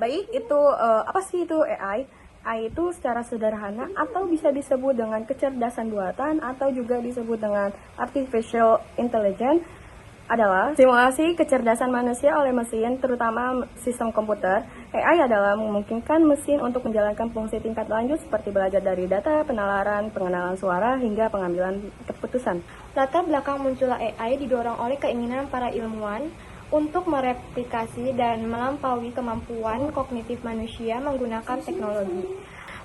Baik, itu apa sih itu AI? AI itu secara sederhana atau bisa disebut dengan kecerdasan buatan atau juga disebut dengan artificial intelligence adalah simulasi kecerdasan manusia oleh mesin, terutama sistem komputer. AI adalah memungkinkan mesin untuk menjalankan fungsi tingkat lanjut seperti belajar dari data, penalaran, pengenalan suara, hingga pengambilan keputusan. Latar belakang munculnya AI didorong oleh keinginan para ilmuwan untuk mereplikasi dan melampaui kemampuan kognitif manusia menggunakan teknologi.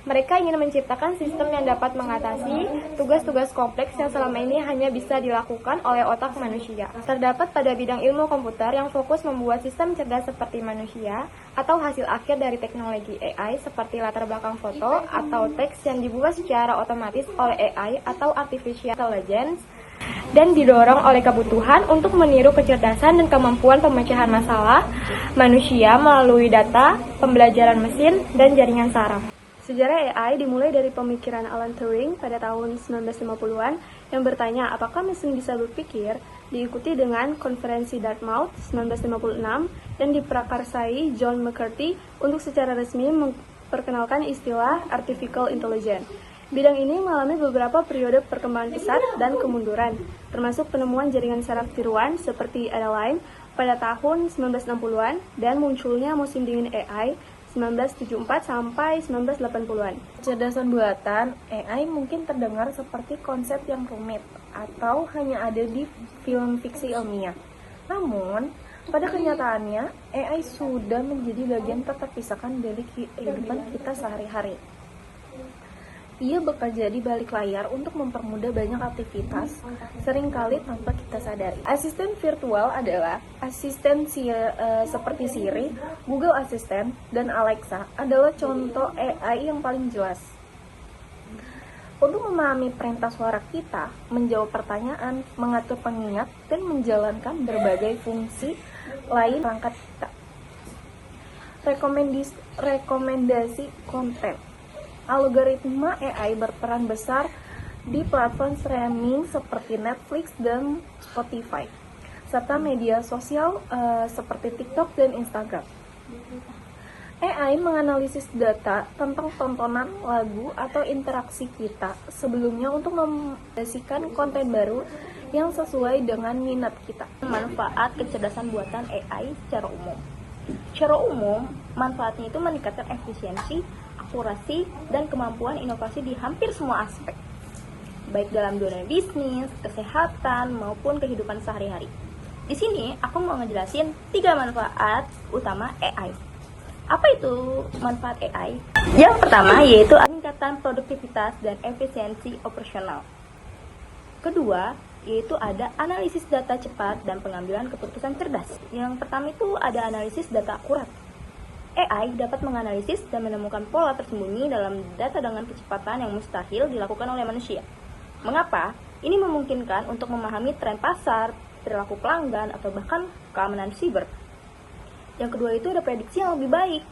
Mereka ingin menciptakan sistem yang dapat mengatasi tugas-tugas kompleks yang selama ini hanya bisa dilakukan oleh otak manusia. Terdapat pada bidang ilmu komputer yang fokus membuat sistem cerdas seperti manusia atau hasil akhir dari teknologi AI seperti latar belakang foto atau teks yang dibuat secara otomatis oleh AI atau artificial intelligence dan didorong oleh kebutuhan untuk meniru kecerdasan dan kemampuan pemecahan masalah manusia melalui data, pembelajaran mesin, dan jaringan saraf. Sejarah AI dimulai dari pemikiran Alan Turing pada tahun 1950-an yang bertanya apakah mesin bisa berpikir, diikuti dengan konferensi Dartmouth 1956 dan diprakarsai John McCarthy untuk secara resmi memperkenalkan istilah artificial intelligence. Bidang ini mengalami beberapa periode perkembangan pesat dan kemunduran, termasuk penemuan jaringan saraf tiruan seperti Adeline pada tahun 1960-an dan munculnya musim dingin AI 1974 sampai 1980-an. Kecerdasan buatan AI mungkin terdengar seperti konsep yang rumit atau hanya ada di film fiksi ilmiah. Namun, pada kenyataannya, AI sudah menjadi bagian tak terpisahkan dari kehidupan kita sehari-hari. Ia bekerja di balik layar untuk mempermudah banyak aktivitas, seringkali tanpa kita sadari. Asisten virtual adalah asisten seperti Siri, Google Assistant, dan Alexa adalah contoh AI yang paling jelas. Untuk memahami perintah suara kita, menjawab pertanyaan, mengatur pengingat, dan menjalankan berbagai fungsi lain perangkat kita. Rekomendasi konten. Algoritma AI berperan besar di platform streaming seperti Netflix dan Spotify, serta media sosial seperti TikTok dan Instagram. AI menganalisis data tentang tontonan, lagu, atau interaksi kita sebelumnya untuk memprediksikan konten baru yang sesuai dengan minat kita. Manfaat kecerdasan buatan AI secara umum. Secara umum, manfaatnya itu meningkatkan efisiensi, akurasi, dan kemampuan inovasi di hampir semua aspek, baik dalam dunia bisnis, kesehatan, maupun kehidupan sehari-hari. Di sini aku mau ngejelasin 3 manfaat utama AI. Apa itu manfaat AI? Yang pertama yaitu peningkatan produktivitas dan efisiensi operasional. Kedua, yaitu ada analisis data cepat dan pengambilan keputusan cerdas. Yang pertama itu ada analisis data akurat. AI dapat menganalisis dan menemukan pola tersembunyi dalam data dengan kecepatan yang mustahil dilakukan oleh manusia. Mengapa? Ini memungkinkan untuk memahami tren pasar, perilaku pelanggan, atau bahkan keamanan siber. Yang kedua itu ada prediksi yang lebih baik.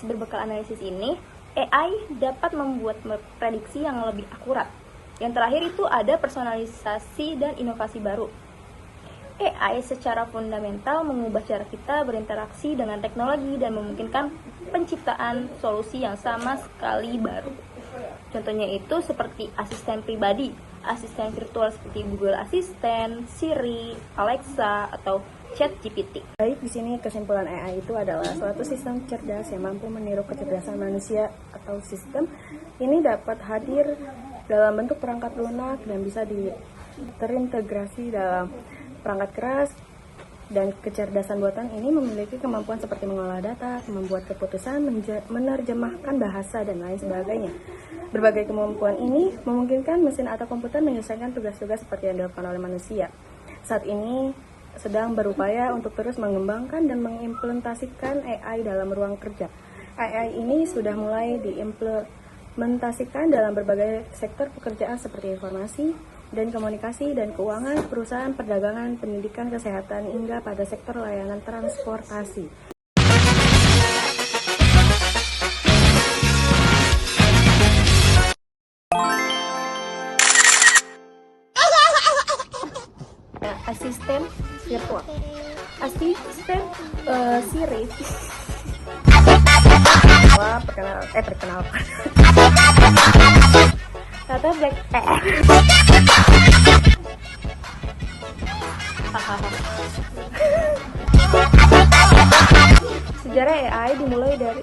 Berbekal analisis ini, AI dapat membuat prediksi yang lebih akurat. Yang terakhir itu ada personalisasi dan inovasi baru. AI secara fundamental mengubah cara kita berinteraksi dengan teknologi dan memungkinkan penciptaan solusi yang sama sekali baru. Contohnya itu seperti asisten pribadi, asisten virtual seperti Google Assistant, Siri, Alexa, atau ChatGPT. Baik, di sini kesimpulan AI itu adalah suatu sistem cerdas yang mampu meniru kecerdasan manusia atau sistem ini dapat hadir dalam bentuk perangkat lunak dan bisa terintegrasi dalam perangkat keras, dan kecerdasan buatan ini memiliki kemampuan seperti mengolah data, membuat keputusan, menerjemahkan bahasa, dan lain sebagainya. Berbagai kemampuan ini memungkinkan mesin atau komputer menyelesaikan tugas-tugas seperti yang dilakukan oleh manusia. Saat ini sedang berupaya untuk terus mengembangkan dan mengimplementasikan AI dalam ruang kerja. AI ini sudah mulai diimplementasikan dalam berbagai sektor pekerjaan seperti informasi dan komunikasi dan keuangan, perusahaan, perdagangan, pendidikan, kesehatan, hingga pada sektor layanan transportasi. Asisten virtual. asisten Siri. Wah, perkenalkan. Tata Black Sejarah AI dimulai dari